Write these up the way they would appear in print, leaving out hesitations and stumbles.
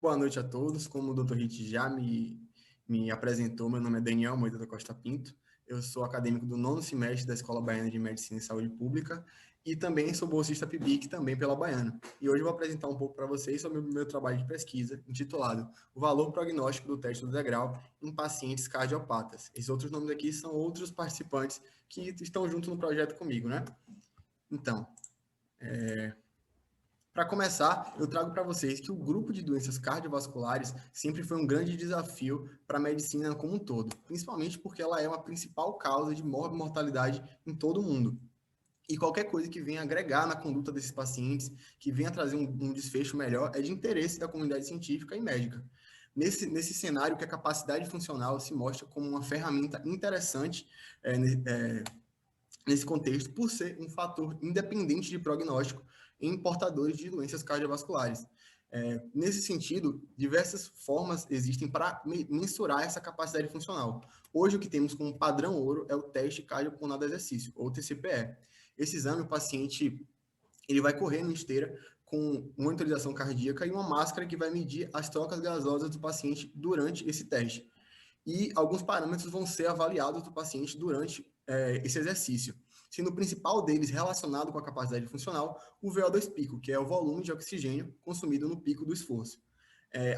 Boa noite a todos. Como o Dr. Hit já me apresentou, meu nome é Daniel Moita da Costa Pinto. Eu sou acadêmico do nono semestre da Escola Baiana de Medicina e Saúde Pública e também sou bolsista PIBIC, também pela Baiana. E hoje eu vou apresentar um pouco para vocês sobre o meu trabalho de pesquisa, intitulado O Valor Prognóstico do Teste do Degrau em Pacientes Cardiopatas. Esses outros nomes aqui são outros participantes que estão junto no projeto comigo, né? Então, para começar, eu trago para vocês que o grupo de doenças cardiovasculares sempre foi um grande desafio para a medicina como um todo, principalmente porque ela é uma principal causa de mortalidade em todo o mundo. E qualquer coisa que venha agregar na conduta desses pacientes, que venha trazer um desfecho melhor, é de interesse da comunidade científica e médica. Nesse cenário que a capacidade funcional se mostra como uma ferramenta interessante nesse contexto, por ser um fator independente de prognóstico em portadores de doenças cardiovasculares. Nesse sentido, diversas formas existem para mensurar essa capacidade funcional. Hoje, o que temos como padrão ouro é o teste cardiopulmonar de exercício, ou TCPE. Esse exame, o paciente ele vai correr na esteira com monitorização cardíaca e uma máscara que vai medir as trocas gasosas do paciente durante esse teste. E alguns parâmetros vão ser avaliados do paciente durante esse exercício, sendo o principal deles relacionado com a capacidade funcional, o VO2 pico, que é o volume de oxigênio consumido no pico do esforço.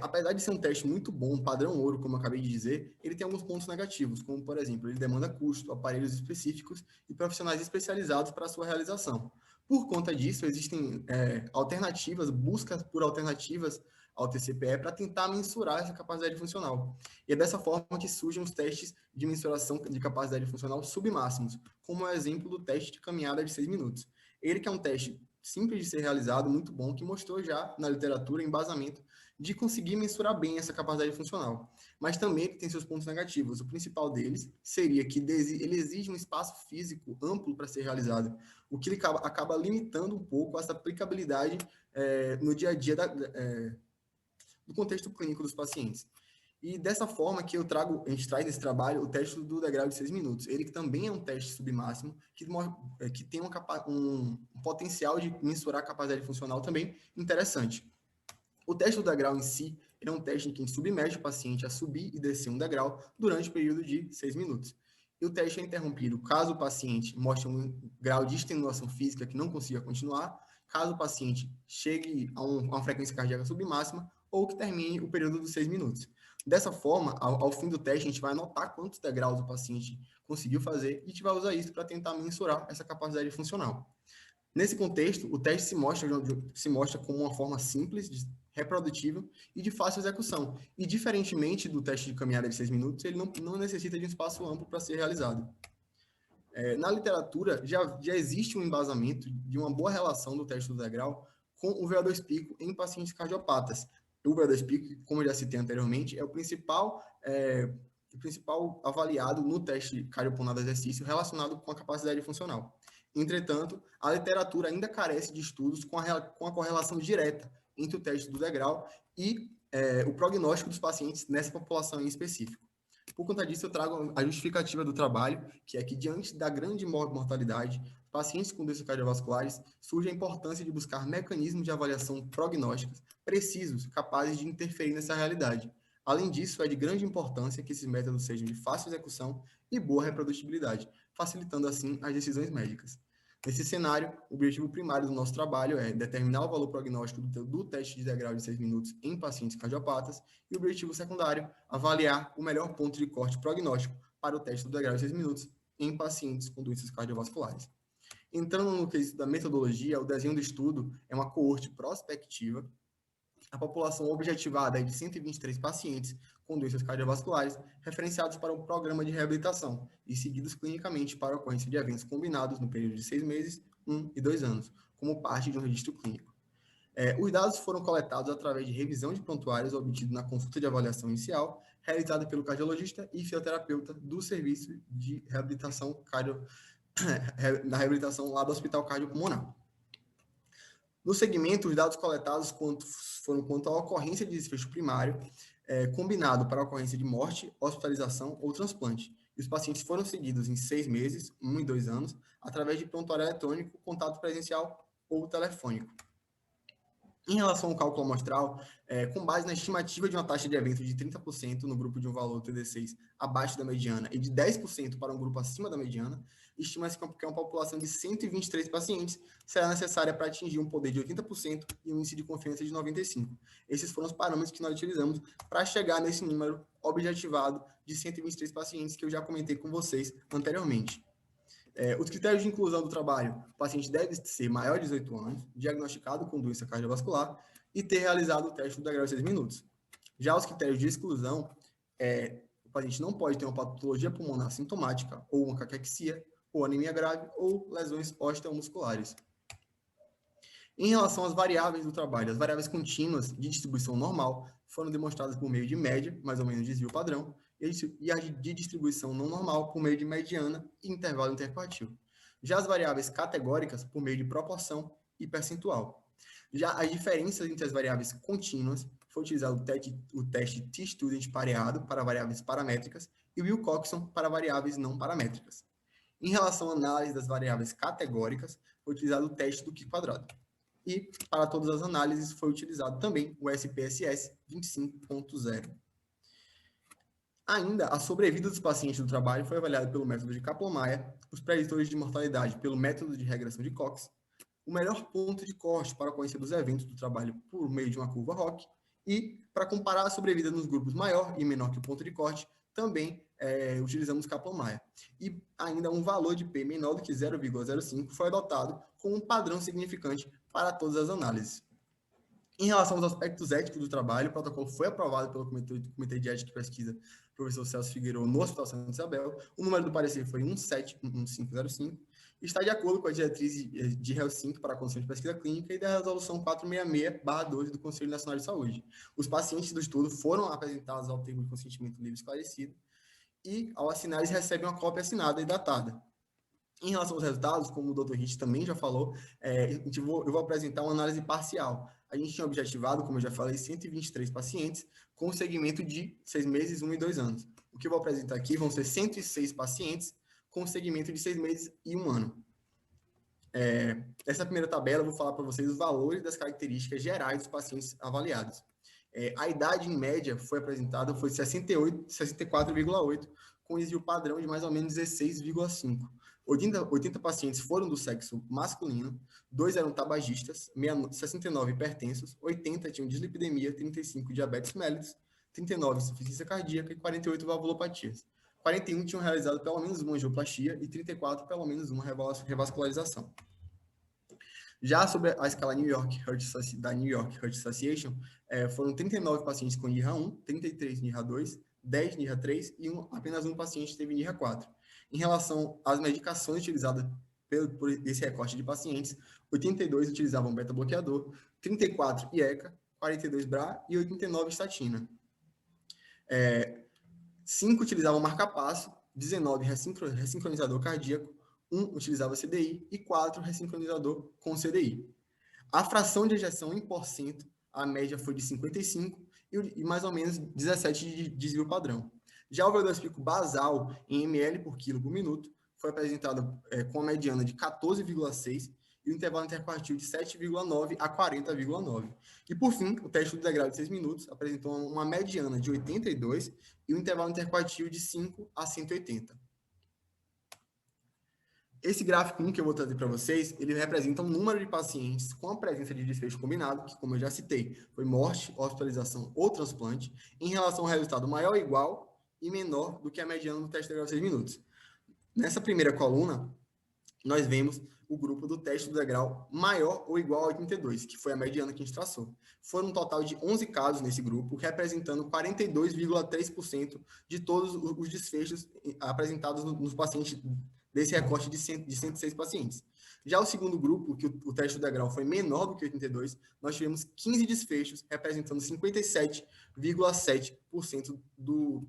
Apesar de ser um teste muito bom, padrão ouro, como eu acabei de dizer, ele tem alguns pontos negativos, como, por exemplo, ele demanda custo, aparelhos específicos e profissionais especializados para a sua realização. Por conta disso, existem alternativas, buscas por alternativas ao TCPE para tentar mensurar essa capacidade funcional. E é dessa forma que surgem os testes de mensuração de capacidade funcional submáximos, como é o exemplo do teste de caminhada de 6 minutos. Ele que é um teste simples de ser realizado, muito bom, que mostrou já na literatura embasamento de conseguir mensurar bem essa capacidade funcional. Mas também ele tem seus pontos negativos. O principal deles seria que ele exige um espaço físico amplo para ser realizado, o que ele acaba limitando um pouco essa aplicabilidade no dia a dia do contexto clínico dos pacientes. E dessa forma que a gente traz nesse trabalho o teste do degrau de 6 minutos. Ele que também é um teste submáximo, que tem um potencial de mensurar a capacidade funcional também interessante. O teste do degrau em si é um teste em que a gente submete o paciente a subir e descer um degrau durante o período de 6 minutos. E o teste é interrompido caso o paciente mostre um grau de extenuação física que não consiga continuar, caso o paciente chegue a uma frequência cardíaca submáxima ou que termine o período dos 6 minutos. Dessa forma, ao fim do teste, a gente vai anotar quantos degraus o paciente conseguiu fazer e a gente vai usar isso para tentar mensurar essa capacidade funcional. Nesse contexto, o teste se mostra como uma forma simples, reprodutível e de fácil execução. E, diferentemente do teste de caminhada de 6 minutos, ele não necessita de um espaço amplo para ser realizado. Na literatura, já existe um embasamento de uma boa relação do teste do degrau com o VO2 pico em pacientes cardiopatas. O VO2 pico, como eu já citei anteriormente, é o principal avaliado no teste cardiopulmonar de exercício relacionado com a capacidade funcional. Entretanto, a literatura ainda carece de estudos com a correlação direta entre o teste do degrau e o prognóstico dos pacientes nessa população em específico. Por conta disso, eu trago a justificativa do trabalho, que é que, diante da grande mortalidade, pacientes com doenças cardiovasculares, surge a importância de buscar mecanismos de avaliação prognósticos precisos, capazes de interferir nessa realidade. Além disso, é de grande importância que esses métodos sejam de fácil execução e boa reprodutibilidade, facilitando assim as decisões médicas. Nesse cenário, o objetivo primário do nosso trabalho é determinar o valor prognóstico do teste de degrau de 6 minutos em pacientes cardiopatas e o objetivo secundário, avaliar o melhor ponto de corte prognóstico para o teste do degrau de 6 minutos em pacientes com doenças cardiovasculares. Entrando no quesito da metodologia, o desenho do estudo é uma coorte prospectiva. A população objetivada é de 123 pacientes com doenças cardiovasculares, referenciados para um programa de reabilitação e seguidos clinicamente para a ocorrência de eventos combinados no período de 6 meses, 1 e 2 anos, como parte de um registro clínico. Os dados foram coletados através de revisão de prontuários obtidos na consulta de avaliação inicial, realizada pelo cardiologista e fisioterapeuta do serviço de reabilitação na reabilitação lá do Hospital Cardiopulmonar. No segmento, os dados coletados foram quanto à ocorrência de desfecho primário, combinado para a ocorrência de morte, hospitalização ou transplante. E os pacientes foram seguidos em 6 meses, 1 e 2 anos, através de prontuário eletrônico, contato presencial ou telefônico. Em relação ao cálculo amostral, com base na estimativa de uma taxa de evento de 30% no grupo de um valor TD6 abaixo da mediana e de 10% para um grupo acima da mediana, estima-se que uma população de 123 pacientes será necessária para atingir um poder de 80% e um índice de confiança de 95%. Esses foram os parâmetros que nós utilizamos para chegar nesse número objetivado de 123 pacientes que eu já comentei com vocês anteriormente. Os critérios de inclusão do trabalho: o paciente deve ser maior de 18 anos, diagnosticado com doença cardiovascular e ter realizado o teste do degrau de 6 minutos. Já os critérios de exclusão, o paciente não pode ter uma patologia pulmonar sintomática, ou uma caquexia, ou anemia grave, ou lesões osteomusculares. Em relação às variáveis do trabalho, as variáveis contínuas de distribuição normal foram demonstradas por meio de média, mais ou menos desvio padrão, e as de distribuição não normal por meio de mediana e intervalo interquartil. Já as variáveis categóricas por meio de proporção e percentual. Já as diferenças entre as variáveis contínuas foi utilizado o teste T-Student pareado para variáveis paramétricas e o Wilcoxon para variáveis não paramétricas. Em relação à análise das variáveis categóricas, foi utilizado o teste do Q-quadrado. E, para todas as análises, foi utilizado também o SPSS 25.0. Ainda, a sobrevida dos pacientes do trabalho foi avaliada pelo método de Kaplan-Meier, os preditores de mortalidade pelo método de regressão de Cox, o melhor ponto de corte para conhecer dos eventos do trabalho por meio de uma curva ROC, e, para comparar a sobrevida nos grupos maior e menor que o ponto de corte, também utilizamos Kaplan-Meier. E ainda um valor de P menor do que 0,05 foi adotado como um padrão significante para todas as análises. Em relação aos aspectos éticos do trabalho, o protocolo foi aprovado pelo Comitê de Ética e Pesquisa, professor Celso Figueiredo, no Hospital Santa Isabel. O número do parecer foi 171505. Está de acordo com a diretriz de Helsinki para a condução de pesquisa clínica e da resolução 466/12 do Conselho Nacional de Saúde. Os pacientes do estudo foram apresentados ao termo de consentimento livre esclarecido e, ao assinar, eles recebem uma cópia assinada e datada. Em relação aos resultados, como o Dr. Rich também já falou, eu vou apresentar uma análise parcial. A gente tinha objetivado, como eu já falei, 123 pacientes com segmento de 6 meses, 1 e 2 anos. O que eu vou apresentar aqui vão ser 106 pacientes com segmento de 6 meses e 1 ano. Essa primeira tabela, eu vou falar para vocês os valores das características gerais dos pacientes avaliados. A idade em média foi apresentada, foi 64,8, com desvio padrão de mais ou menos 16,5. 80 pacientes foram do sexo masculino, 2 eram tabagistas, 69 hipertensos, 80 tinham dislipidemia, 35 diabetes mellitus, 39 insuficiência cardíaca e 48 valvulopatias. 41 tinham realizado pelo menos uma angioplastia e 34 pelo menos uma revascularização. Já sobre a escala New York Heart Association, foram 39 pacientes com NIRA 1, 33 NIRA 2, 10 NIRA 3 e apenas um paciente teve NIRA 4. Em relação às medicações utilizadas por esse recorte de pacientes, 82 utilizavam beta-bloqueador, 34 IECA, 42 BRA e 89 estatina. 5 utilizavam marca-passo, 19 ressincronizador cardíaco, 1 utilizava CDI e 4 ressincronizador com CDI. A fração de ejeção em porcento, a média foi de 55 e mais ou menos 17 de desvio padrão. Já o VO2 pico basal em ml por quilo por minuto foi apresentado com a mediana de 14,6 e o intervalo interquartil de 7,9 a 40,9. E, por fim, o teste do degrau de 6 minutos apresentou uma mediana de 82 e o intervalo interquartil de 5 a 180. Esse gráfico que eu vou trazer para vocês, ele representa o número de pacientes com a presença de desfecho combinado, que, como eu já citei, foi morte, hospitalização ou transplante, em relação ao resultado maior ou igual e menor do que a mediana do teste de degrau de 6 minutos. Nessa primeira coluna, nós vemos o grupo do teste do degrau maior ou igual a 82, que foi a mediana que a gente traçou. Foram um total de 11 casos nesse grupo, representando 42,3% de todos os desfechos apresentados nos pacientes desse recorte de 106 pacientes. Já o segundo grupo, que o teste do degrau foi menor do que 82, nós tivemos 15 desfechos, representando 57,7% do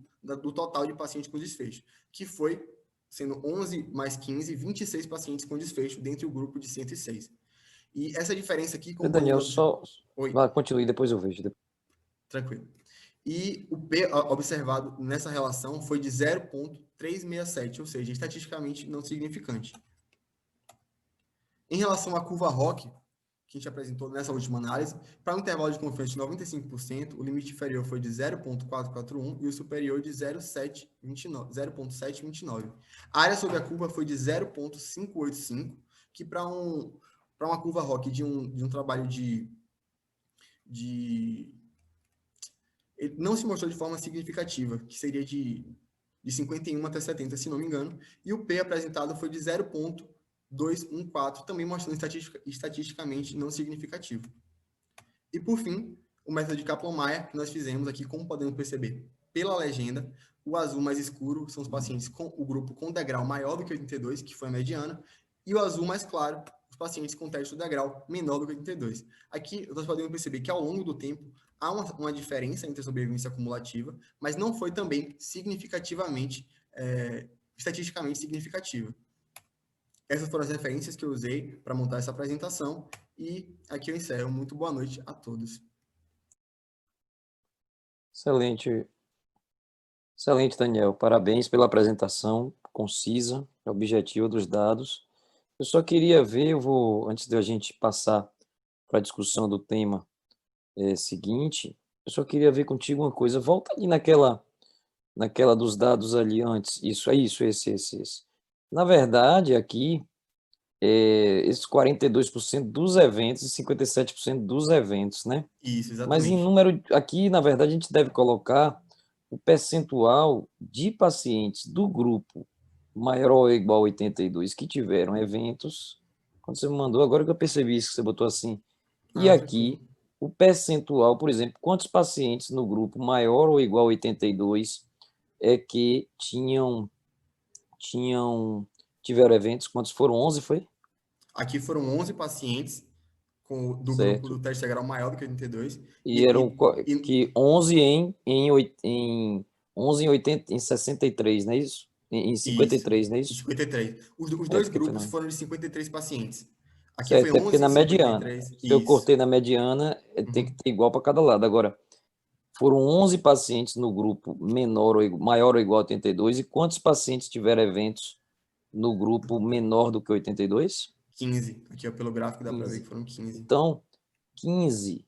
total de pacientes com desfecho, que foi, sendo 11 mais 15, 26 pacientes com desfecho dentro do grupo de 106. E essa diferença aqui... Daniel, só... Oi. Vai, continue, depois eu vejo. Tranquilo. E o P observado nessa relação foi de 0,367, ou seja, estatisticamente não significante. Em relação à curva ROC, que a gente apresentou nessa última análise, para um intervalo de confiança de 95%, o limite inferior foi de 0,441 e o superior de 0,729. A área sobre a curva foi de 0,585, que para uma curva ROC de um trabalho ele não se mostrou de forma significativa, que seria de 51 até 70, se não me engano, e o P apresentado foi de 0,214, também mostrando estatisticamente não significativo. E, por fim, o método de Kaplan-Meier, que nós fizemos aqui, como podemos perceber pela legenda, o azul mais escuro são os pacientes com o grupo com degrau maior do que 82, que foi a mediana, e o azul mais claro, os pacientes com teste do degrau menor do que 82. Aqui, nós podemos perceber que, ao longo do tempo, há uma diferença entre a sobrevivência acumulativa, mas não foi também significativamente, estatisticamente significativa. Essas foram as referências que eu usei para montar essa apresentação, e aqui eu encerro. Muito boa noite a todos. Excelente. Excelente, Daniel. Parabéns pela apresentação concisa, objetiva dos dados. Eu só queria ver, antes de a gente passar para a discussão do tema seguinte, eu só queria ver contigo uma coisa. Volta ali naquela dos dados ali antes. Esse. Na verdade, aqui, esses 42% dos eventos e 57% dos eventos, né? Isso, exatamente. Mas em número, aqui, na verdade, a gente deve colocar o percentual de pacientes do grupo maior ou igual a 82 que tiveram eventos. Quando você me mandou, agora que eu percebi isso, que você botou assim. E aqui, o percentual, por exemplo, quantos pacientes no grupo maior ou igual a 82 que tiveram eventos? Quantos foram? 11, foi? Aqui foram 11 pacientes do grupo do teste integral maior do que 82. E eram que 11 em 63, não é isso? Em 53, não é isso? Em 53. Os dois grupos foram de 53 pacientes. Aqui certo, foi 11 porque na mediana. Se eu cortei na mediana, tem que ter igual para cada lado. Agora, foram 11 pacientes no grupo maior ou igual a 82, e quantos pacientes tiveram eventos no grupo menor do que 82? 15. Aqui pelo gráfico dá para ver que foram 15. Então, 15%,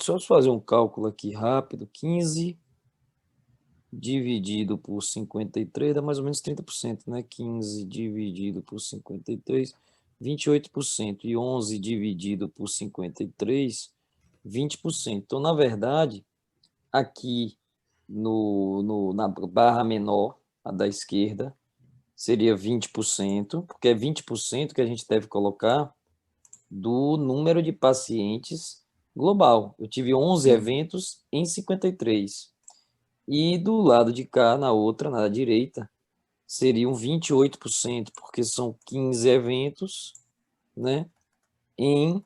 só fazer um cálculo aqui rápido, 15 dividido por 53 dá mais ou menos 30%, né? 15 dividido por 53, 28%, e 11 dividido por 53, 20%. Então, na verdade, aqui na barra menor, a da esquerda, seria 20%, porque é 20% que a gente deve colocar do número de pacientes global. Eu tive 11 eventos em 53. E do lado de cá, na direita, seriam 28%, porque são 15 eventos, né, em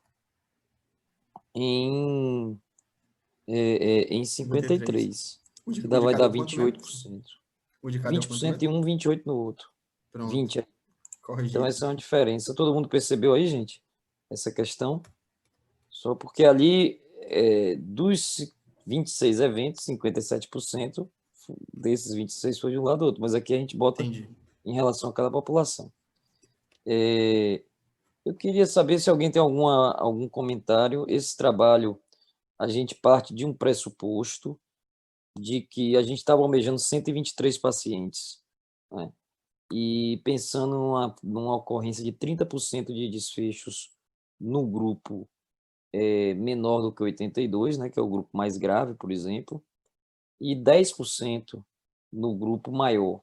53. Que vai dar 28%. 20% em um, 28% no outro. Pronto. 20. Então, essa é uma diferença. Todo mundo percebeu aí, gente, essa questão? Só porque ali, dos 26 eventos, 57% desses 26 foi de um lado ou outro, mas aqui a gente bota em relação a cada população. Eu queria saber se alguém tem algum comentário. Esse trabalho, a gente parte de um pressuposto de que a gente estava almejando 123 pacientes, né? E pensando numa ocorrência de 30% de desfechos no grupo menor do que 82, né, que é o grupo mais grave, por exemplo, e 10% no grupo maior.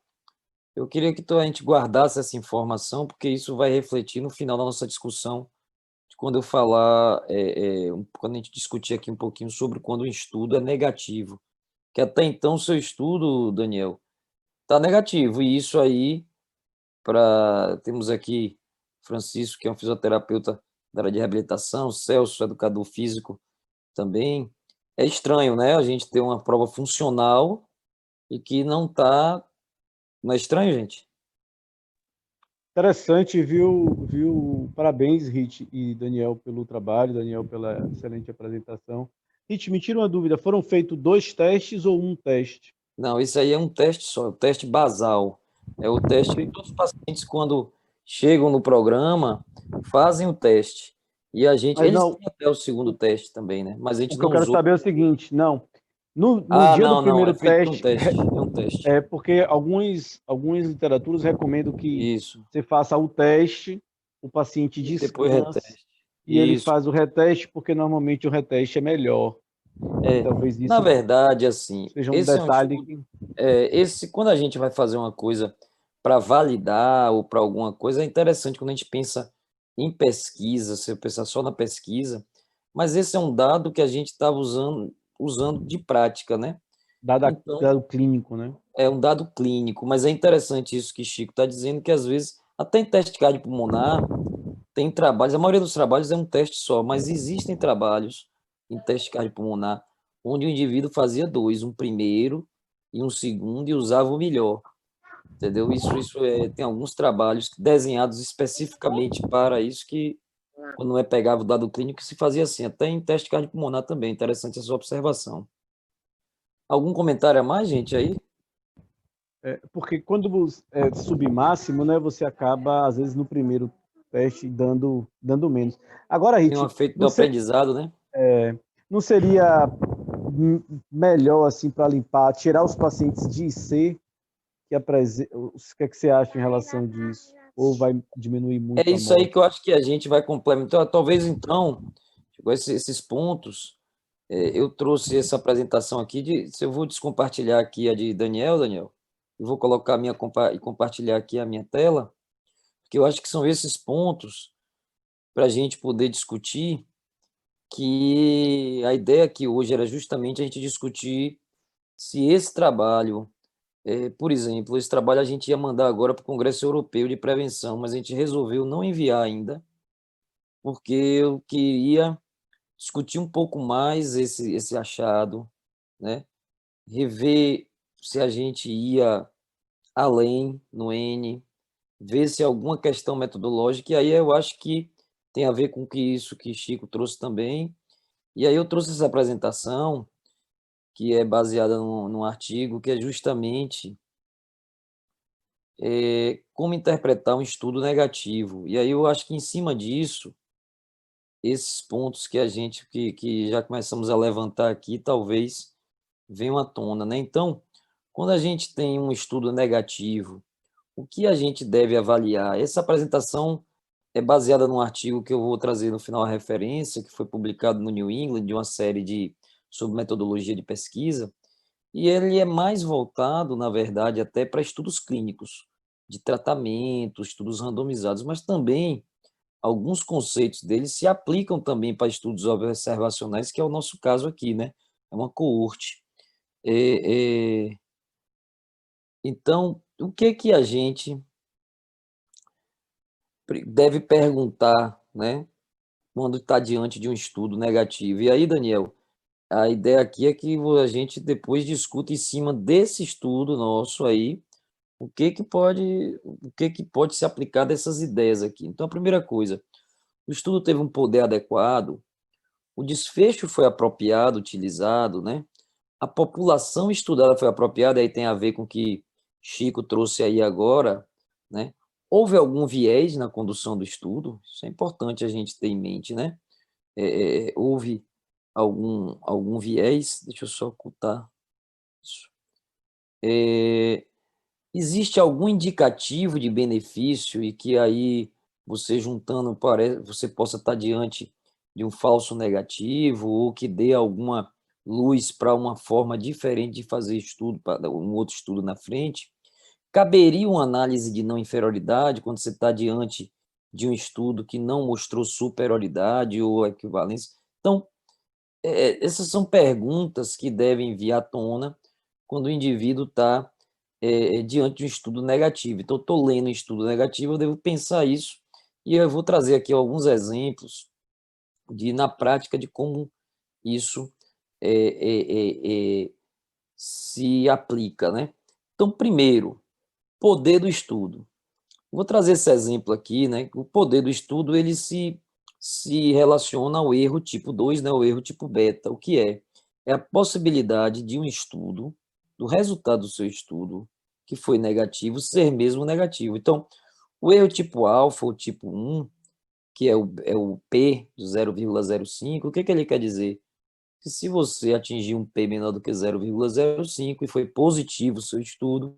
Eu queria que a gente guardasse essa informação, porque isso vai refletir no final da nossa discussão, quando eu falar, quando a gente discutir aqui um pouquinho sobre quando o estudo é negativo. Que até então o seu estudo, Daniel, está negativo, e isso aí, temos aqui Francisco, que é um fisioterapeuta da área de reabilitação, Celso, educador físico também. É estranho, né? A gente ter uma prova funcional e que não está... Não é estranho, gente? Interessante, viu? Parabéns, Rit e Daniel, pelo trabalho, Daniel, pela excelente apresentação. Rit, me tira uma dúvida, foram feitos 2 testes ou um teste? Não, isso aí é um teste só, o teste basal. É o teste que todos os pacientes, quando chegam no programa, fazem o teste. E a gente, Mas eles não, têm até o segundo teste também, né? Mas a o gente que eu não quero usou. saber é o seguinte, não, no Ah, dia do não, não, é primeiro feito um teste, teste, é um teste. é porque algumas literaturas recomendam que Isso. você faça o teste, o paciente E depois descanse reteste. e ele Isso. faz o reteste, porque normalmente o reteste é melhor. É, Talvez na isso verdade, assim, seja um esse é um detalhe estudo. que Quando a gente vai fazer uma coisa para validar ou para alguma coisa, é interessante quando a gente pensa em pesquisa, se eu pensar só na pesquisa, mas esse é um dado que a gente estava usando de prática, né? Então, dado clínico, né? é um dado clínico, mas é interessante isso que Chico está dizendo, que às vezes, até em teste cardiopulmonar, tem trabalhos, a maioria dos trabalhos é um teste só, mas existem trabalhos em teste cardiopulmonar onde o indivíduo fazia dois, um primeiro e um segundo, e usava o melhor, entendeu? Tem alguns trabalhos desenhados especificamente para isso, que quando não é pegava o dado clínico, se fazia assim, até em teste cardiopulmonar também, interessante a sua observação. Algum comentário a mais, gente, aí? Porque quando você é submáximo, né, você acaba, às vezes, no primeiro teste dando menos. Agora, Tem um Rit, efeito do não, aprendizado, né? não seria melhor, assim, para limpar, tirar os pacientes de IC que apresentam. O que é que você acha em relação disso? Ou vai diminuir É muito a isso aí que eu morte? acho que a gente vai complementar. Talvez, então, tipo, esses pontos, eu trouxe essa apresentação aqui, se eu vou descompartilhar aqui a de Daniel, eu vou colocar a minha, e compartilhar aqui a minha tela, porque eu acho que são esses pontos para a gente poder discutir, que a ideia aqui hoje era justamente a gente discutir se esse trabalho, por exemplo, esse trabalho a gente ia mandar agora para o Congresso Europeu de Prevenção, mas a gente resolveu não enviar ainda, porque eu queria discutir um pouco mais esse achado, né? Rever se a gente ia além no N, ver se alguma questão metodológica, e aí eu acho que tem a ver com que isso que Chico trouxe também, e aí eu trouxe essa apresentação, que é baseada num artigo, que é justamente como interpretar um estudo negativo, e aí eu acho que em cima disso, esses pontos que a gente, que já começamos a levantar aqui, talvez venham à tona, né? Então, quando a gente tem um estudo negativo, o que a gente deve avaliar? Essa apresentação é baseada num artigo que eu vou trazer no final a referência, que foi publicado no New England, de uma série sobre metodologia de pesquisa, e ele é mais voltado, na verdade, até para estudos clínicos, de tratamento, estudos randomizados, mas também alguns conceitos dele se aplicam também para estudos observacionais, que é o nosso caso aqui, né? É uma coorte. É, é, então, o que que a gente deve perguntar, né, quando está diante de um estudo negativo? E aí, Daniel, a ideia aqui é que a gente depois discuta em cima desse estudo nosso aí, o que que pode se aplicar dessas ideias aqui. Então, a primeira coisa, o estudo teve um poder adequado, o desfecho foi apropriado, utilizado, né? A população estudada foi apropriada, aí tem a ver com o que Chico trouxe aí agora, né? Houve algum viés na condução do estudo? Isso é importante a gente ter em mente, né? Houve algum viés? Deixa eu só ocultar isso. É, existe algum indicativo de benefício e que aí você juntando, você possa estar diante de um falso negativo ou que dê alguma luz para uma forma diferente de fazer estudo, para um outro estudo na frente? Caberia uma análise de não inferioridade quando você está diante de um estudo que não mostrou superioridade ou equivalência? Então, essas são perguntas que devem vir à tona quando o indivíduo está diante de um estudo negativo. Então, estou lendo um estudo negativo, eu devo pensar isso, e eu vou trazer aqui alguns exemplos na prática, de como isso é, é, é, é, se aplica, né? Então, primeiro, poder do estudo. Vou trazer esse exemplo aqui, né? O poder do estudo, ele se relaciona ao erro tipo 2, né? O erro tipo beta. O que é? É a possibilidade de um estudo, do resultado do seu estudo, que foi negativo, ser mesmo negativo. Então, o erro tipo alfa ou tipo 1 que é o P de 0,05, o que ele quer dizer? Que se você atingir um P menor do que 0,05 e foi positivo o seu estudo,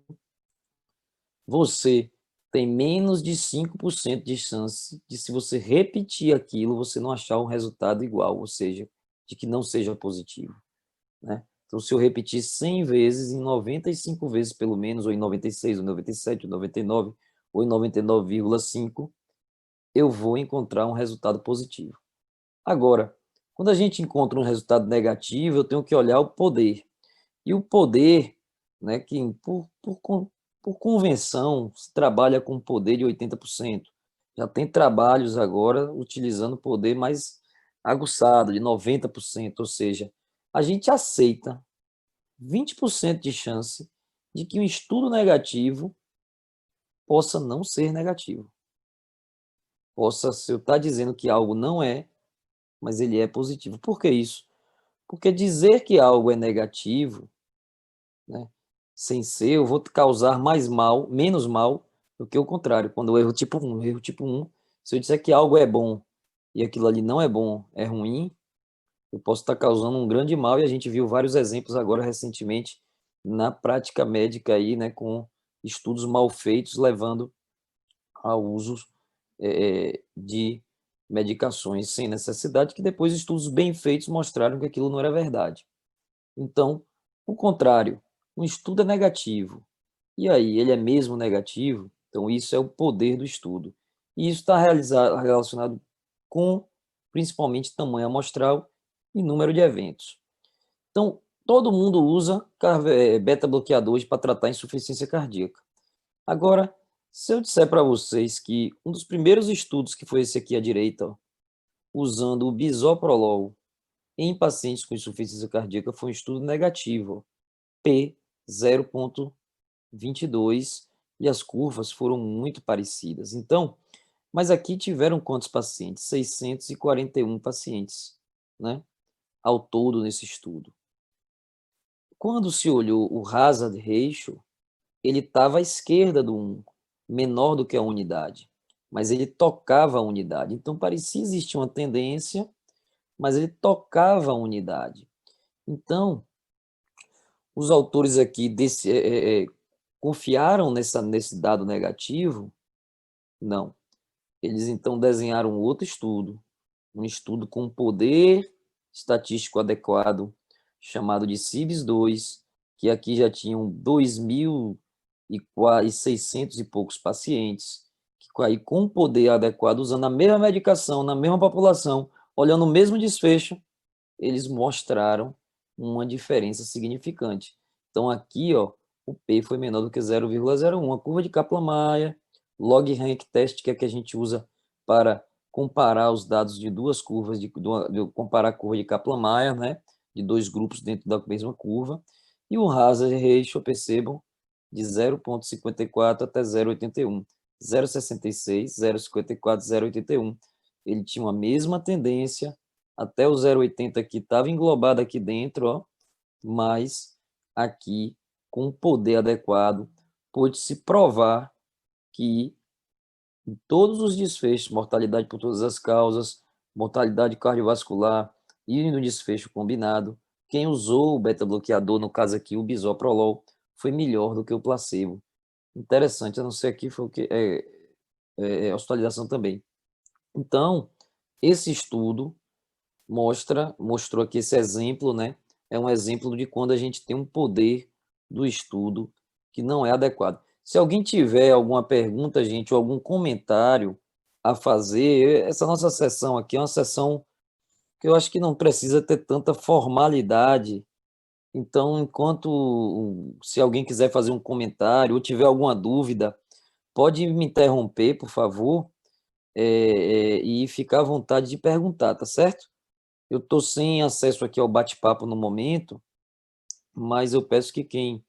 você tem menos de 5% de chance de, se você repetir aquilo, você não achar um resultado igual, ou seja, de que não seja positivo, né? Então, se eu repetir 100 vezes, em 95 vezes pelo menos, ou em 96, ou 97, ou 99, ou em 99,5, eu vou encontrar um resultado positivo. Agora, quando a gente encontra um resultado negativo, eu tenho que olhar o poder. E o poder, né, que por convenção se trabalha com poder de 80%. Já tem trabalhos agora utilizando poder mais aguçado, de 90%, ou seja, a gente aceita 20% de chance de que um estudo negativo possa não ser negativo. Possa, se eu estar dizendo que algo não é, mas ele é positivo. Por que isso? Porque dizer que algo é negativo, né, sem ser, eu vou causar mais mal, menos mal, do que o contrário. Quando eu erro tipo 1, se eu disser que algo é bom e aquilo ali não é bom, é ruim, eu posso estar causando um grande mal, e a gente viu vários exemplos agora recentemente na prática médica aí, né, com estudos mal feitos levando ao uso de medicações sem necessidade, que depois estudos bem feitos mostraram que aquilo não era verdade. Então, o contrário, um estudo é negativo, e aí ele é mesmo negativo, então isso é o poder do estudo. E isso está relacionado com, principalmente, tamanho amostral e número de eventos. Então, todo mundo usa beta-bloqueadores para tratar insuficiência cardíaca. Agora, se eu disser para vocês que um dos primeiros estudos, que foi esse aqui à direita, ó, usando o bisoprolol em pacientes com insuficiência cardíaca, foi um estudo negativo, P 0,22, e as curvas foram muito parecidas. Então, mas aqui tiveram quantos pacientes? 641 pacientes, né, ao todo nesse estudo. Quando se olhou o hazard ratio, ele estava à esquerda do 1, menor do que a unidade, mas ele tocava a unidade. Então, parecia existir uma tendência, mas ele tocava a unidade. Então, os autores aqui confiaram nesse dado negativo? Não. Eles, então, desenharam outro estudo, um estudo com poder estatístico adequado, chamado de CIBS-2, que aqui já tinham 2.600 e poucos pacientes, que aí com poder adequado, usando a mesma medicação, na mesma população, olhando o mesmo desfecho, eles mostraram uma diferença significante. Então, aqui, ó, o P foi menor do que 0,01. A curva de Kaplan-Meier, log rank test, que é que a gente usa para comparar os dados de duas curvas, de comparar a curva de Kaplan-Meier, né, de dois grupos dentro da mesma curva, e o hazard ratio, percebam, de 0,54 até 0,81. 0,66, 0,54, 0,81. Ele tinha uma mesma tendência até o 0,80 que estava englobado aqui dentro, ó, mas aqui, com o poder adequado, pôde-se provar que em todos os desfechos, mortalidade por todas as causas, mortalidade cardiovascular e no desfecho combinado, quem usou o beta-bloqueador, no caso aqui o bisoprolol, foi melhor do que o placebo. Interessante, a não ser aqui foi o que hospitalização também. Então, esse estudo mostrou aqui esse exemplo, né? É um exemplo de quando a gente tem um poder do estudo que não é adequado. Se alguém tiver alguma pergunta, gente, ou algum comentário a fazer, essa nossa sessão aqui é uma sessão que eu acho que não precisa ter tanta formalidade. Então, se alguém quiser fazer um comentário ou tiver alguma dúvida, pode me interromper, por favor, e ficar à vontade de perguntar, tá certo? Eu estou sem acesso aqui ao bate-papo no momento, mas eu peço que quem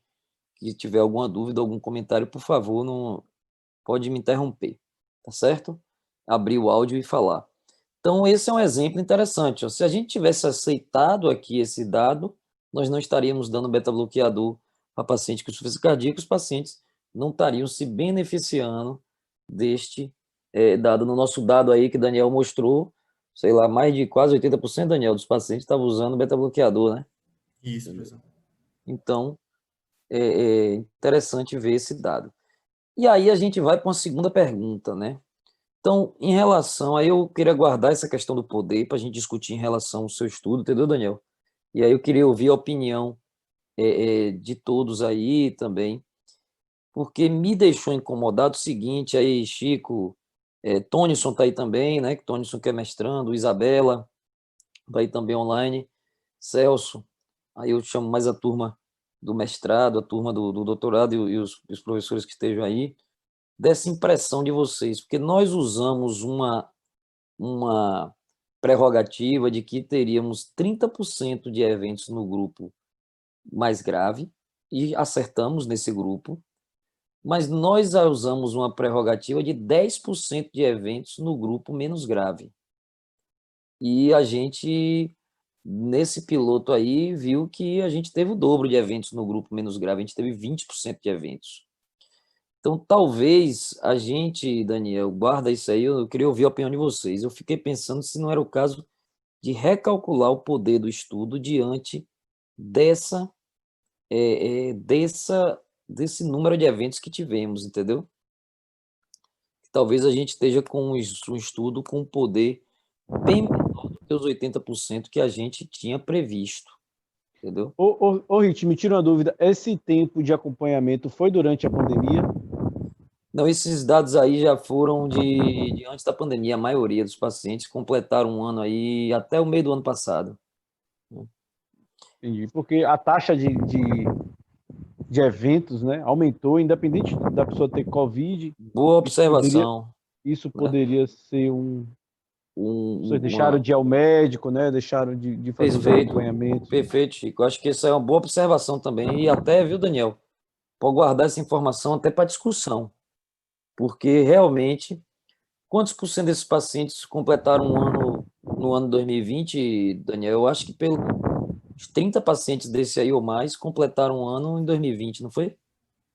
que tiver alguma dúvida, algum comentário, por favor, não pode me interromper, tá certo? Abrir o áudio e falar. Então, esse é um exemplo interessante. Ó. Se a gente tivesse aceitado aqui esse dado, nós não estaríamos dando beta-bloqueador para paciente com insuficiência cardíaca, os pacientes não estariam se beneficiando deste dado no nosso dado aí que Daniel mostrou, sei lá, mais de quase 80%, Daniel, dos pacientes estavam usando beta-bloqueador, né? Isso, professor. Então, é interessante ver esse dado. E aí a gente vai para uma segunda pergunta, né? Então, em relação, aí eu queria guardar essa questão do poder para a gente discutir em relação ao seu estudo, entendeu, Daniel? E aí eu queria ouvir a opinião de todos aí também, porque me deixou incomodado o seguinte, aí Chico, Tonison está aí também, né? Que Tonison que é mestrando, Isabela, está aí também online, Celso, aí eu chamo mais a turma do mestrado, a turma do doutorado e os professores que estejam aí, dessa impressão de vocês, porque nós usamos uma prerrogativa de que teríamos 30% de eventos no grupo mais grave, e acertamos nesse grupo, mas nós usamos uma prerrogativa de 10% de eventos no grupo menos grave. E a gente, nesse piloto aí, viu que a gente teve o dobro de eventos no grupo menos grave, a gente teve 20% de eventos. Então, talvez a gente, Daniel, guarda isso aí, eu queria ouvir a opinião de vocês. Eu fiquei pensando se não era o caso de recalcular o poder do estudo diante dessa, desse número de eventos que tivemos, entendeu? Talvez a gente esteja com um estudo com um poder bem menor do que os 80% que a gente tinha previsto, entendeu? Rit, me tira uma dúvida. Esse tempo de acompanhamento foi durante a pandemia? Não, esses dados aí já foram de antes da pandemia, a maioria dos pacientes completaram um ano aí até o meio do ano passado. Entendi. Porque a taxa de eventos, né, aumentou, independente da pessoa ter Covid, Boa isso poderia, observação, isso né? poderia ser um... As pessoas deixaram Uma... de ir ao médico, né, deixaram de fazer os Perfeito, acompanhamentos. perfeito, Chico. Acho que essa é uma boa observação também. E até, viu, Daniel? Pode guardar essa informação até para discussão, porque realmente, quantos por cento desses pacientes completaram um ano no ano 2020, Daniel? Eu acho que pelos 30 pacientes desse aí ou mais completaram um ano em 2020, não foi?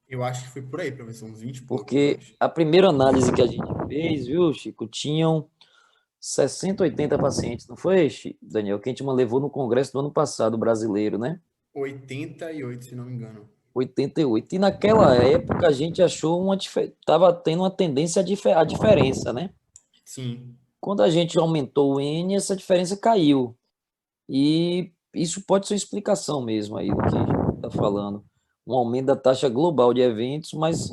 Eu acho que foi por aí, professor, uns 20 e poucos, eu Porque acho. a primeira análise que a gente fez, viu, Chico, tinham 60, 80 pacientes, não foi, Daniel? Que a gente levou no congresso do ano passado, brasileiro, né? 88, se não me engano. 88. E naquela época a gente achou estava tendo uma tendência à diferença, né? Sim. Quando a gente aumentou o N, essa diferença caiu. E isso pode ser uma explicação mesmo aí do que está falando. Um aumento da taxa global de eventos, mas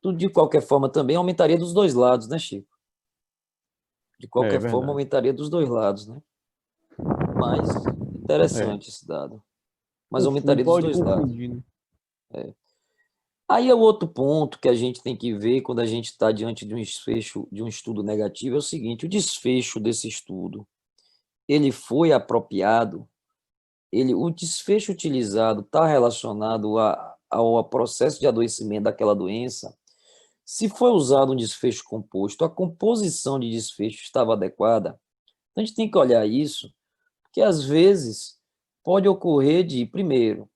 tudo de qualquer forma também aumentaria dos dois lados, né, Chico? De É qualquer forma verdade. aumentaria dos dois lados, né? Mas É. interessante esse dado. Mas aumentaria dos Pode dois lados. confundir, né? Aí é o outro ponto que a gente tem que ver quando a gente está diante de um desfecho de um estudo negativo é o seguinte: o desfecho desse estudo, ele foi apropriado? O desfecho utilizado está relacionado ao processo de adoecimento daquela doença? Se foi usado um desfecho composto, a composição de desfecho estava adequada? Então, a gente tem que olhar isso, porque às vezes pode ocorrer primeiro,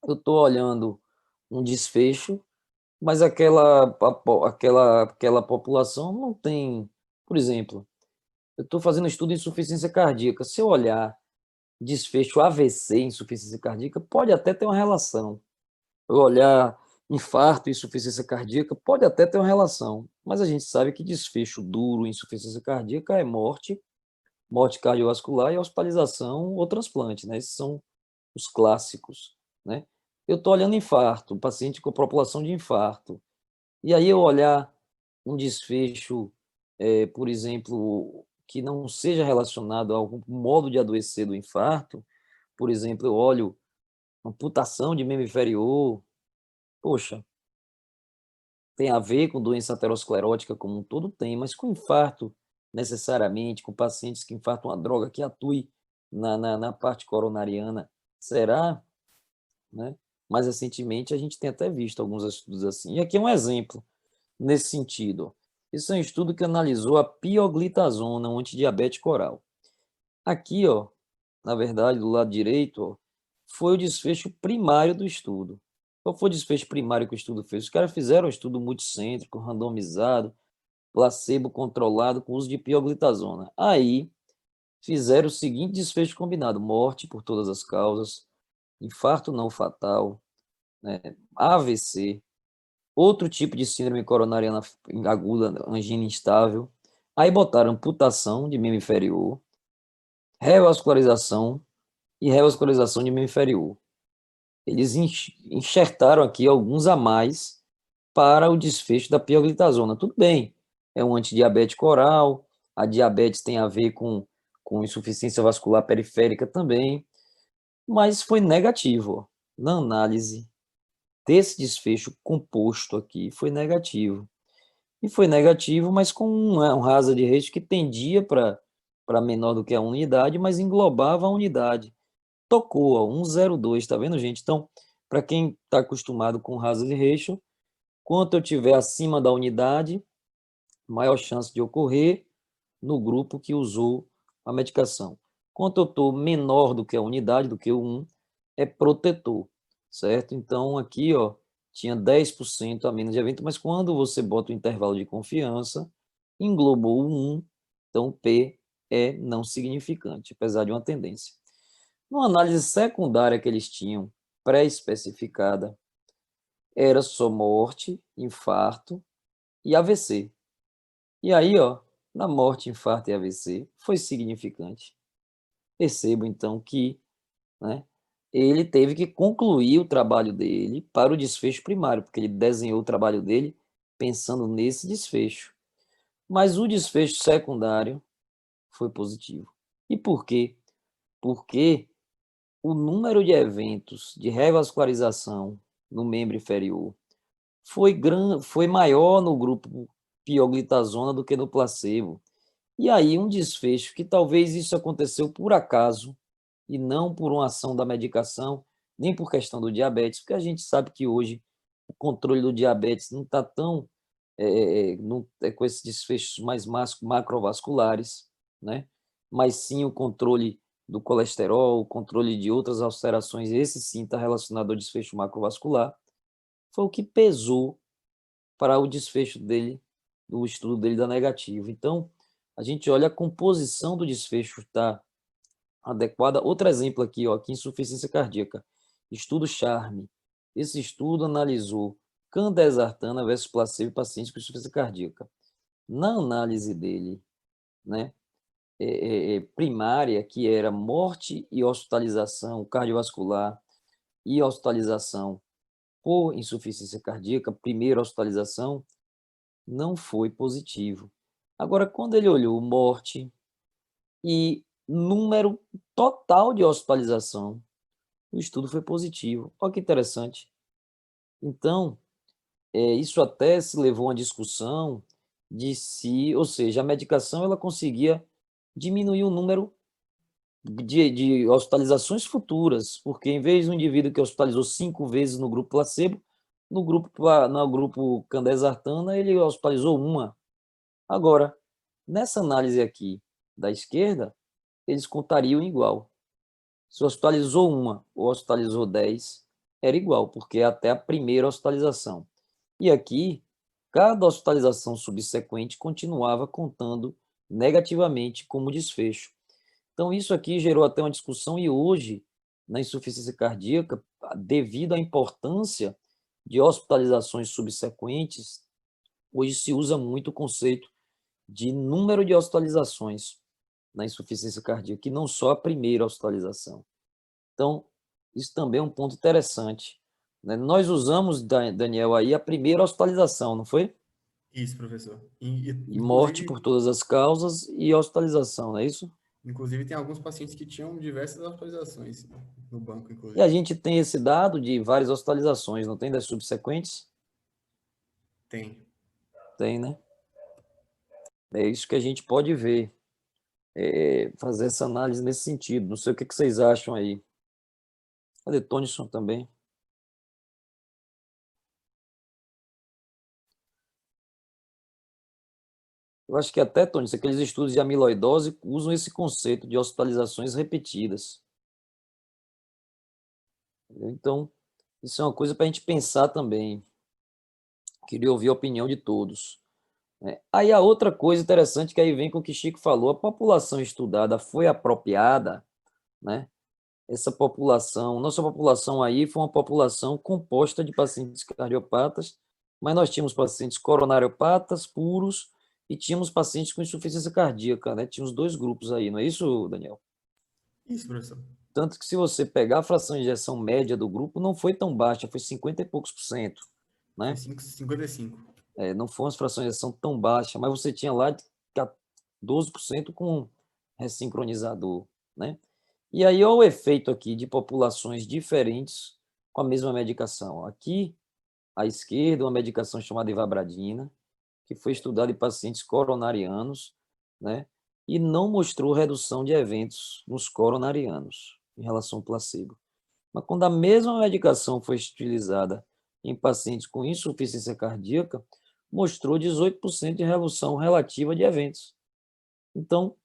eu estou olhando um desfecho, mas aquela população não tem, por exemplo, eu estou fazendo estudo em insuficiência cardíaca. Se eu olhar desfecho AVC, insuficiência cardíaca, pode até ter uma relação. Eu olhar infarto e insuficiência cardíaca, pode até ter uma relação. Mas a gente sabe que desfecho duro, insuficiência cardíaca é morte, morte cardiovascular e hospitalização ou transplante, né? Esses são os clássicos, né? Eu estou olhando infarto, um paciente com população de infarto. E aí eu olhar um desfecho, por exemplo, que não seja relacionado a algum modo de adoecer do infarto, por exemplo, eu olho amputação de membro inferior, poxa, tem a ver com doença aterosclerótica como um todo? Tem, mas com infarto, necessariamente, com pacientes que infartam uma droga que atue na parte coronariana, será? Né? Mais recentemente, a gente tem até visto alguns estudos assim. E aqui é um exemplo nesse sentido. Esse é um estudo que analisou a pioglitazona, um antidiabético oral. Aqui, ó, na verdade, do lado direito, ó, foi o desfecho primário do estudo. Qual foi o desfecho primário que o estudo fez? Os caras fizeram um estudo multicêntrico, randomizado, placebo controlado com uso de pioglitazona. Aí fizeram o seguinte desfecho combinado: morte por todas as causas, infarto não fatal, né, AVC, outro tipo de síndrome coronariana aguda, angina instável. Aí botaram amputação de membro inferior, revascularização e revascularização de membro inferior. Eles enxertaram aqui alguns a mais para o desfecho da pioglitazona. Tudo bem, é um antidiabético oral, a diabetes tem a ver com insuficiência vascular periférica também, mas foi negativo. Na análise desse desfecho composto aqui, foi negativo. E foi negativo, mas com um hazard ratio que tendia para menor do que a unidade, mas englobava a unidade. Tocou, ó, 1,02, tá vendo, gente? Então, para quem está acostumado com hazard ratio, quanto eu tiver acima da unidade, maior chance de ocorrer no grupo que usou a medicação. Quanto eu estou menor do que a unidade, do que o 1, é protetor, certo? Então, aqui, ó, tinha 10% a menos de evento, mas quando você bota o intervalo de confiança, englobou o 1, então o P é não significante, apesar de uma tendência. Numa análise secundária que eles tinham, pré-especificada, era só morte, infarto e AVC. E aí, ó, na morte, infarto e AVC, foi significante. Percebo, então, que, né, ele teve que concluir o trabalho dele para o desfecho primário, porque ele desenhou o trabalho dele pensando nesse desfecho. Mas o desfecho secundário foi positivo. E por quê? Porque o número de eventos de revascularização no membro inferior foi maior no grupo pioglitazona do que no placebo. E aí um desfecho que talvez isso aconteceu por acaso e não por uma ação da medicação, nem por questão do diabetes, porque a gente sabe que hoje o controle do diabetes não está tão não é com esses desfechos mais macrovasculares, né? Mas sim o controle do colesterol, o controle de outras alterações, esse sim está relacionado ao desfecho macrovascular, foi o que pesou para o desfecho dele, do estudo dele da negativa. Então, a gente olha a composição do desfecho está adequada. Outro exemplo aqui, ó, aqui insuficiência cardíaca. Estudo CHARME. Esse estudo analisou candesartana versus placebo em pacientes com insuficiência cardíaca. Na análise dele, né, primária, que era morte e hospitalização cardiovascular e hospitalização por insuficiência cardíaca, primeira hospitalização, não foi positivo. Agora, quando ele olhou morte e número total de hospitalização, o estudo foi positivo. Olha que interessante. Então, isso até se levou a uma discussão de se, ou seja, a medicação ela conseguia diminuir o número de hospitalizações futuras, porque em vez de um indivíduo que hospitalizou 5 vezes no grupo placebo, no grupo candesartana, ele hospitalizou uma. Agora, nessa análise aqui da esquerda, eles contariam igual. Se hospitalizou uma ou hospitalizou 10, era igual, porque é até a primeira hospitalização. E aqui, cada hospitalização subsequente continuava contando negativamente como desfecho. Então, isso aqui gerou até uma discussão, e hoje, na insuficiência cardíaca, devido à importância de hospitalizações subsequentes, hoje se usa muito o conceito de número de hospitalizações na insuficiência cardíaca, e não só a primeira hospitalização. Então, isso também é um ponto interessante, né? Nós usamos, Daniel, aí a primeira hospitalização, não foi? Isso, professor. E morte por todas as causas e hospitalização, não é isso? Inclusive, tem alguns pacientes que tinham diversas atualizações no banco, E a inclusive. gente tem esse dado de várias hospitalizações, não tem das subsequentes? Tem. Tem, né? É isso que a gente pode ver, fazer essa análise nesse sentido. Não sei o que vocês acham aí. Cadê Tonison também? Eu acho que até, Tonison, aqueles estudos de amiloidose usam esse conceito de hospitalizações repetidas. Então, isso é uma coisa para a gente pensar também. Queria ouvir a opinião de todos. né? Aí a outra coisa interessante que aí vem com o que Chico falou, a população estudada foi apropriada, né? Essa população, nossa população aí foi uma população composta de pacientes cardiopatas, mas nós tínhamos pacientes coronariopatas puros e tínhamos pacientes com insuficiência cardíaca, né? Tínhamos dois grupos aí, não é isso, Daniel? Isso, professor. Tanto que se você pegar a fração de ejeção média do grupo, não foi tão baixa, foi 50 e poucos por cento, Foi né? 55. Não foi uma fração de ejeção tão baixa, mas você tinha lá de 12% com ressincronizador, né? E aí, olha o efeito aqui de populações diferentes com a mesma medicação. Aqui, à esquerda, uma medicação chamada ivabradina, que foi estudada em pacientes coronarianos, né? E não mostrou redução de eventos nos coronarianos em relação ao placebo. Mas quando a mesma medicação foi utilizada em pacientes com insuficiência cardíaca, mostrou 18% de redução relativa de eventos. Então,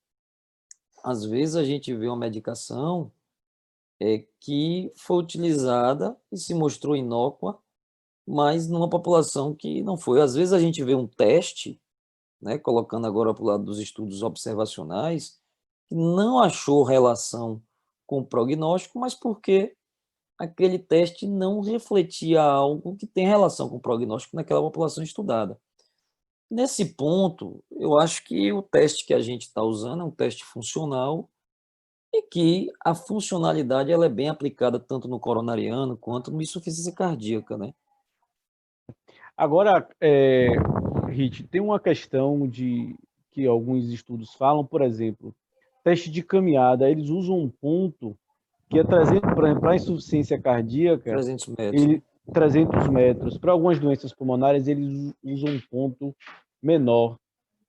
às vezes a gente vê uma medicação que foi utilizada e se mostrou inócua, mas numa população que não foi. Às vezes a gente vê um teste, né, colocando agora para o lado dos estudos observacionais, que não achou relação com o prognóstico, mas porque aquele teste não refletia algo que tem relação com o prognóstico naquela população estudada. Nesse ponto, eu acho que o teste que a gente está usando é um teste funcional e que a funcionalidade ela é bem aplicada tanto no coronariano quanto no insuficiência cardíaca, né? Agora, Rit, tem uma questão de que alguns estudos falam, por exemplo, teste de caminhada, eles usam um ponto que é 300, por exemplo, para a insuficiência cardíaca, 300 metros, né? 300 metros. Para algumas doenças pulmonares, eles usam um ponto menor.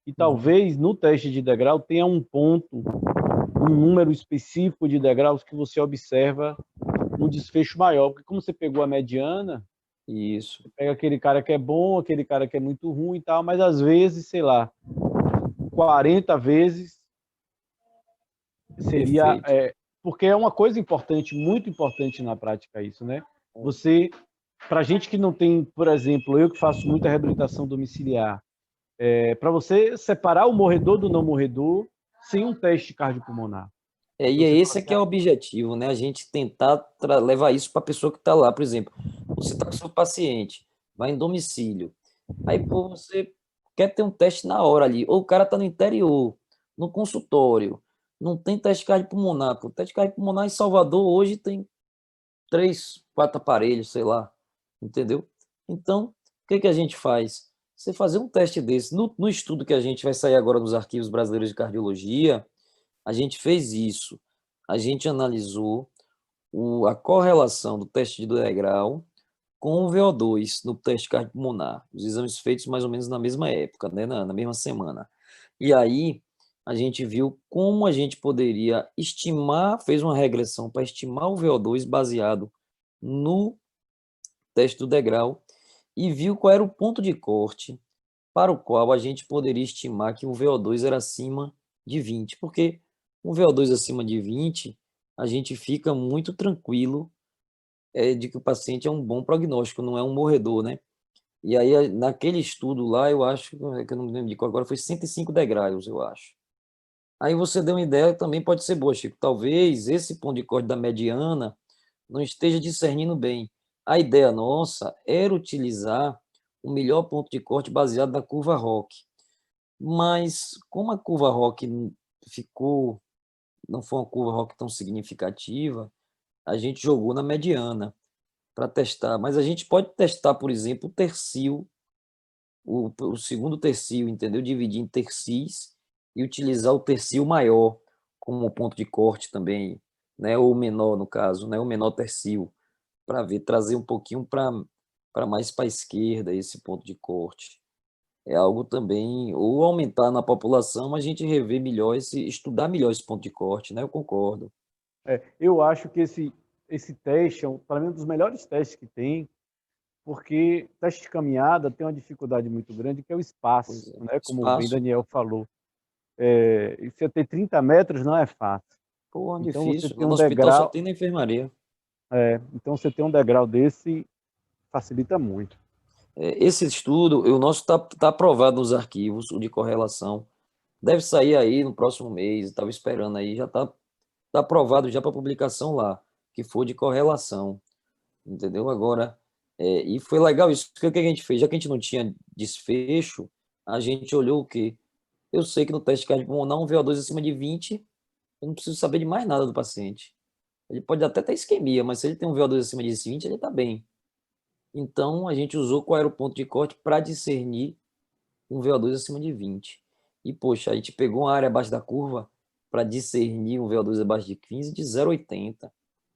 E talvez no teste de degrau tenha um ponto, um número específico de degraus que você observa no desfecho maior. Porque como você pegou a mediana, Isso, você pega aquele cara que é bom, aquele cara que é muito ruim e tal, mas às vezes, sei lá, 40 vezes seria... perfeito. porque é uma coisa importante, muito importante na prática isso, né? Você, para gente que não tem, por exemplo, eu que faço muita reabilitação domiciliar, para você separar o morredor do não morredor sem um teste cardiopulmonar. E é Você fala esse assim, que é o objetivo, né? A gente tentar levar isso para a pessoa que está lá. Por exemplo, você está com seu paciente, vai em domicílio, aí pô, você quer ter um teste na hora ali, ou o cara está no interior, no consultório, não tem teste cardiopulmonar. Pô, o teste cardiopulmonar em Salvador hoje tem 3, 4 aparelhos, sei lá, entendeu? Então, o que que a gente faz? Você fazer um teste desse, no estudo que a gente vai sair agora dos arquivos brasileiros de cardiologia, a gente fez isso. A gente analisou a correlação do teste de degrau com o VO2 no teste cardiopulmonar, os exames feitos mais ou menos na mesma época, né, na mesma semana. E aí a gente viu como a gente poderia estimar, fez uma regressão para estimar o VO2 baseado no teste do degrau e viu qual era o ponto de corte para o qual a gente poderia estimar que o VO2 era acima de 20, porque um VO2 acima de 20, a gente fica muito tranquilo de que o paciente é um bom prognóstico, não é um morredor, né? E aí, naquele estudo lá, eu acho, que eu não me lembro de qual agora, foi 105 degraus, eu acho. Aí você deu uma ideia, também pode ser boa, Chico. Talvez esse ponto de corte da mediana não esteja discernindo bem. A ideia nossa era utilizar o melhor ponto de corte baseado na curva ROC. Mas como a curva ROC ficou, não foi uma curva ROC tão significativa, a gente jogou na mediana para testar. Mas a gente pode testar, por exemplo, o tercio, o segundo tercio, entendeu? Dividir em tercis e utilizar o tercio maior como ponto de corte também, né? Ou menor, no caso, né? O menor tercio, para ver, trazer um pouquinho para mais para a esquerda esse ponto de corte. É algo também, ou aumentar na população, a gente rever melhor estudar melhor esse ponto de corte, né? Eu concordo. eu acho que esse teste é, para mim, um dos melhores testes que tem, porque teste de caminhada tem uma dificuldade muito grande, que é o Pois espaço, é. né? Como bem Espaço, Daniel falou. E você ter 30 metros não é fácil. pô, Então você difícil. tem No um hospital só degrau, tem na enfermaria. então você tem um degrau desse facilita muito. Esse estudo, o nosso está aprovado nos arquivos, o de correlação. Deve sair aí no próximo mês, estava esperando aí, já está aprovado já para publicação lá, que for de correlação, entendeu? Agora, e foi legal isso, porque o que a gente fez? Já que a gente não tinha desfecho, a gente olhou o quê? Eu sei que no teste cardiopulmonar, um VO2 acima de 20, eu não preciso saber de mais nada do paciente. Ele pode até ter isquemia, mas se ele tem um VO2 acima de 20, ele está bem. Então, a gente usou qual era o ponto de corte para discernir um VO2 acima de 20. E, poxa, a gente pegou uma área abaixo da curva para discernir um VO2 abaixo de 15 de 0,80.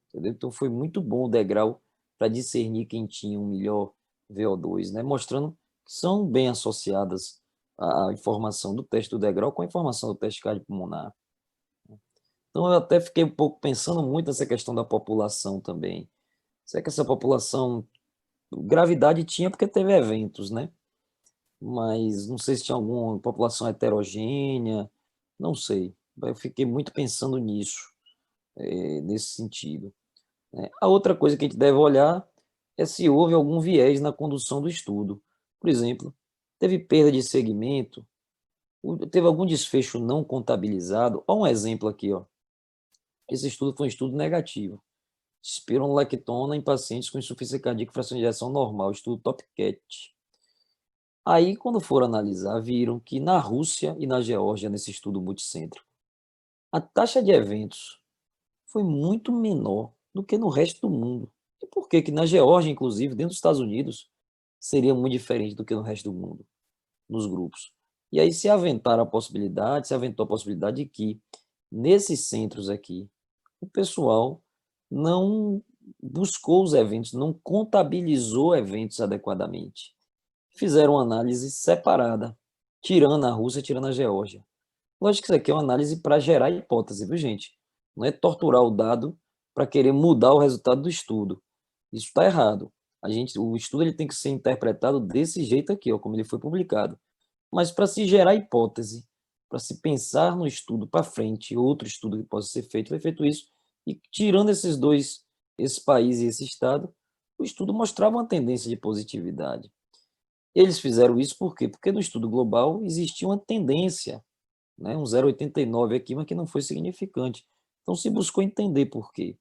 Entendeu? Então, foi muito bom o degrau para discernir quem tinha um melhor VO2, né? Mostrando que são bem associadas a informação do teste do degrau com a informação do teste cardiopulmonar. Então, eu até fiquei um pouco pensando muito nessa questão da população também. Será que essa população, gravidade tinha porque teve eventos, né? Mas não sei se tinha alguma população heterogênea, não sei. Eu fiquei muito pensando nisso, nesse sentido, né? A outra coisa que a gente deve olhar é se houve algum viés na condução do estudo. Por exemplo, teve perda de segmento, teve algum desfecho não contabilizado. Olha um exemplo aqui, ó. Esse estudo foi um estudo negativo. Espironolactona em pacientes com insuficiência cardíaca e fração de ejeção normal, estudo TOPCAT. Aí, quando foram analisar, viram que na Rússia e na Geórgia, nesse estudo multicêntrico, a taxa de eventos foi muito menor do que no resto do mundo. E por que que na Geórgia, inclusive, dentro dos Estados Unidos, seria muito diferente do que no resto do mundo, nos grupos? E aí se aventou a possibilidade de que, nesses centros aqui, o pessoal não buscou os eventos, não contabilizou eventos adequadamente. Fizeram uma análise separada, tirando a Rússia, tirando a Geórgia. Lógico que isso aqui é uma análise para gerar hipótese, viu, gente? Não é torturar o dado para querer mudar o resultado do estudo. Isso está errado. O estudo ele tem que ser interpretado desse jeito aqui, ó, como ele foi publicado. Mas para se gerar hipótese, para se pensar no estudo para frente, outro estudo que possa ser feito, foi feito isso. E tirando esses dois, esse país e esse estado, o estudo mostrava uma tendência de positividade. Eles fizeram isso por quê? Porque no estudo global existia uma tendência, né? Um 0,89 aqui, mas que não foi significante. Então se buscou entender por quê.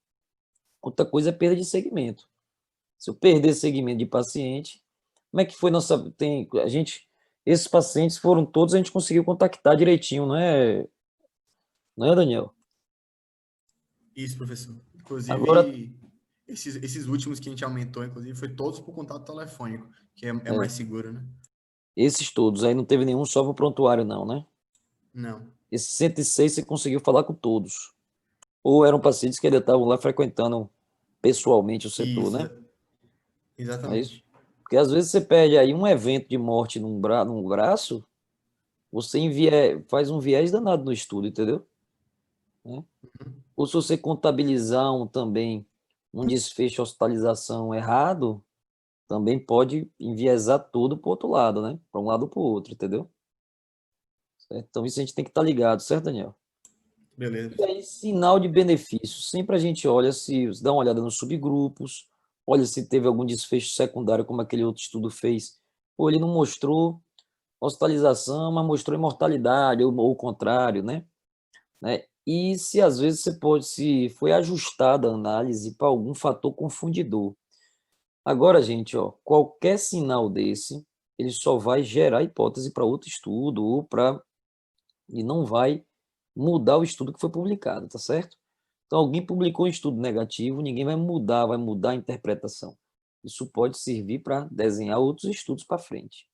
Outra coisa é perda de segmento. Se eu perder segmento de paciente, como é que foi nossa... esses pacientes foram todos, a gente conseguiu contactar direitinho, não é, Daniel? Isso, professor. Agora, Inclusive, esses últimos que a gente aumentou, inclusive, foi todos por contato telefônico, que é é, mais seguro, né? esses todos, aí não teve nenhum só para o prontuário, não, né? Não. Esses 106 você conseguiu falar com todos. Ou eram pacientes que ainda estavam lá frequentando pessoalmente o setor, Isso, né? Não é isso? exatamente. Porque às vezes você perde aí um evento de morte num braço, você faz um viés danado no estudo, entendeu? Né? Uhum. Ou se você contabilizar também um desfecho hospitalização errado, também pode enviesar tudo para o outro lado, né? Para um lado ou para o outro, entendeu? Certo? Então isso a gente tem que estar ligado, certo, Daniel? E Beleza. aí, sinal de benefício. Sempre a gente olha se dá uma olhada nos subgrupos, olha se teve algum desfecho secundário, como aquele outro estudo fez. Ou ele não mostrou hospitalização, mas mostrou imortalidade, ou o contrário, né? E se às vezes se foi ajustada a análise para algum fator confundidor. Agora, gente, ó, qualquer sinal desse, ele só vai gerar hipótese para outro estudo e não vai mudar o estudo que foi publicado, tá certo? Então, alguém publicou um estudo negativo, ninguém vai mudar a interpretação. Isso pode servir para desenhar outros estudos para frente,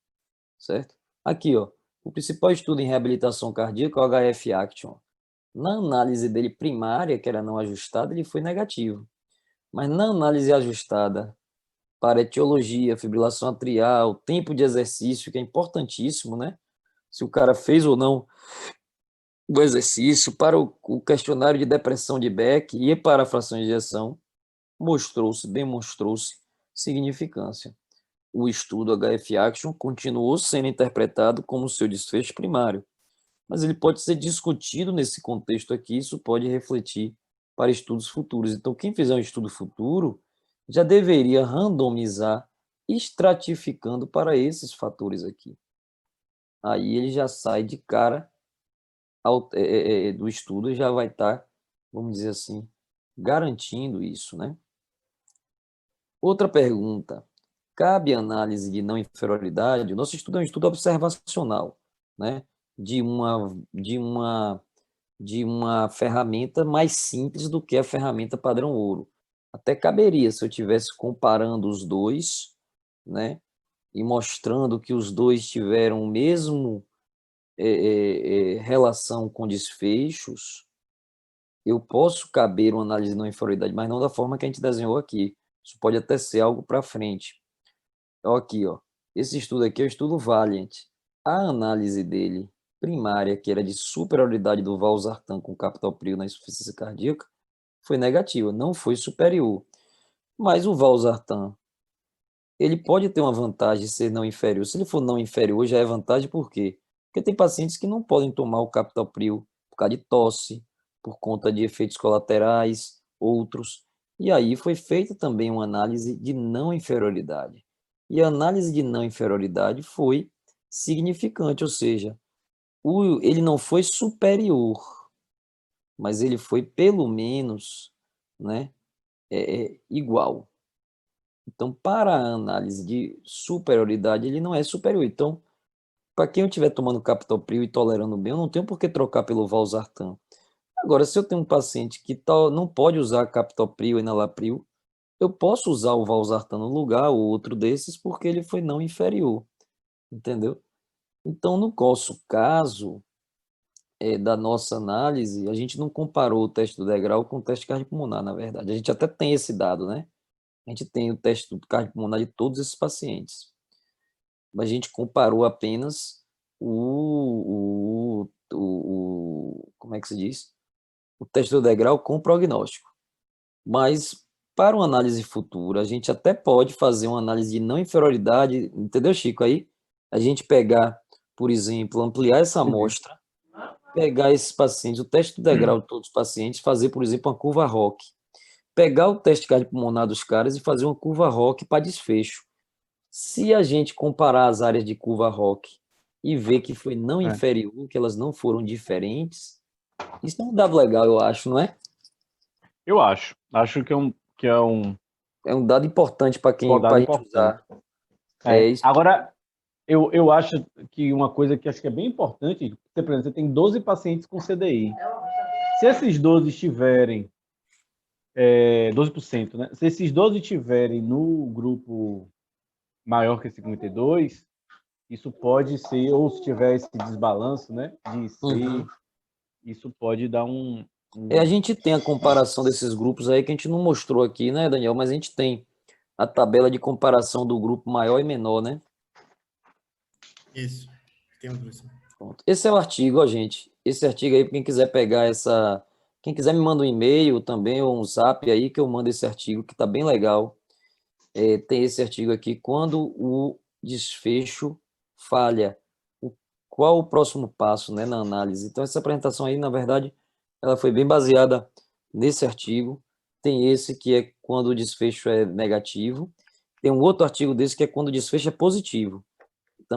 certo? Aqui, ó, o principal estudo em reabilitação cardíaca é o HF Action. Na análise dele primária, que era não ajustada, ele foi negativo. Mas na análise ajustada para etiologia, fibrilação atrial, tempo de exercício, que é importantíssimo, né? Se o cara fez ou não o exercício, para o questionário de depressão de Beck e para a fração de ejeção, demonstrou-se significância. O estudo HF Action continuou sendo interpretado como seu desfecho primário, mas ele pode ser discutido nesse contexto aqui, isso pode refletir para estudos futuros. Então, quem fizer um estudo futuro já deveria randomizar estratificando para esses fatores aqui. Aí ele já sai de cara do estudo e já vai estar, vamos dizer assim, garantindo isso, né? Outra pergunta. Cabe análise de não inferioridade? O nosso estudo é um estudo observacional, né? De uma ferramenta mais simples do que a ferramenta padrão ouro. Até caberia se eu estivesse comparando os dois, né? E mostrando que os dois tiveram o mesmo relação com desfechos, eu posso caber uma análise de não inferioridade, mas não da forma que a gente desenhou aqui. Isso pode até ser algo para frente. Ó, aqui, ó. Esse estudo aqui é o estudo Valiant. A análise dele, primária, que era de superioridade do valsartan com captopril na insuficiência cardíaca, foi negativa, não foi superior. Mas o valsartan, ele pode ter uma vantagem de ser não inferior. Se ele for não inferior, já é vantagem por quê? Porque tem pacientes que não podem tomar o captopril por causa de tosse, por conta de efeitos colaterais, outros. E aí foi feita também uma análise de não inferioridade. E a análise de não inferioridade foi significante, ou seja, ele não foi superior, mas ele foi pelo menos, né, igual. Então, para a análise de superioridade, ele não é superior. Então, para quem eu estiver tomando captopril e tolerando bem, eu não tenho por que trocar pelo valsartan. Agora, se eu tenho um paciente que não pode usar captopril e enalapril, eu posso usar o valsartan no lugar ou outro desses porque ele foi não inferior, entendeu? Então, no nosso caso, da nossa análise, a gente não comparou o teste do degrau com o teste cardiopulmonar, na verdade. A gente até tem esse dado, né? A gente tem o teste do cardiopulmonar de todos esses pacientes. Mas a gente comparou apenas como é que se diz? O teste do degrau com o prognóstico. Mas, para uma análise futura, a gente até pode fazer uma análise de não inferioridade, entendeu, Chico? Aí, a gente pegar, por exemplo, ampliar essa amostra, pegar esses pacientes, o teste do degrau de todos os pacientes, fazer, por exemplo, uma curva ROC. Pegar o teste cardiopulmonar dos caras e fazer uma curva ROC para desfecho. Se a gente comparar as áreas de curva ROC e ver que foi não inferior, que elas não foram diferentes, isso é um dado legal, eu acho, não é? Eu acho. Acho que É um dado importante para quem dado para a gente importante. usar. Isso. Agora, eu acho que uma coisa que acho que é bem importante, por exemplo, você tem 12 pacientes com CDI. Se esses 12 estiverem 12%, né? Se esses 12 estiverem no grupo maior que 52, isso pode ser, ou se tiver esse desbalanço, né, de ser, isso pode dar A gente tem a comparação desses grupos aí que a gente não mostrou aqui, né, Daniel? Mas a gente tem a tabela de comparação do grupo maior e menor, né? Isso. Tem um professor. Pronto. Esse é o artigo, ó, gente. Esse artigo aí, quem quiser pegar essa. Quem quiser me manda um e-mail também, ou um zap aí, que eu mando esse artigo, que tá bem legal. Tem esse artigo aqui. Quando o desfecho falha, qual o próximo passo, né, na análise? Então, essa apresentação aí, na verdade, ela foi bem baseada nesse artigo. Tem esse que é quando o desfecho é negativo. Tem um outro artigo desse que é quando o desfecho é positivo.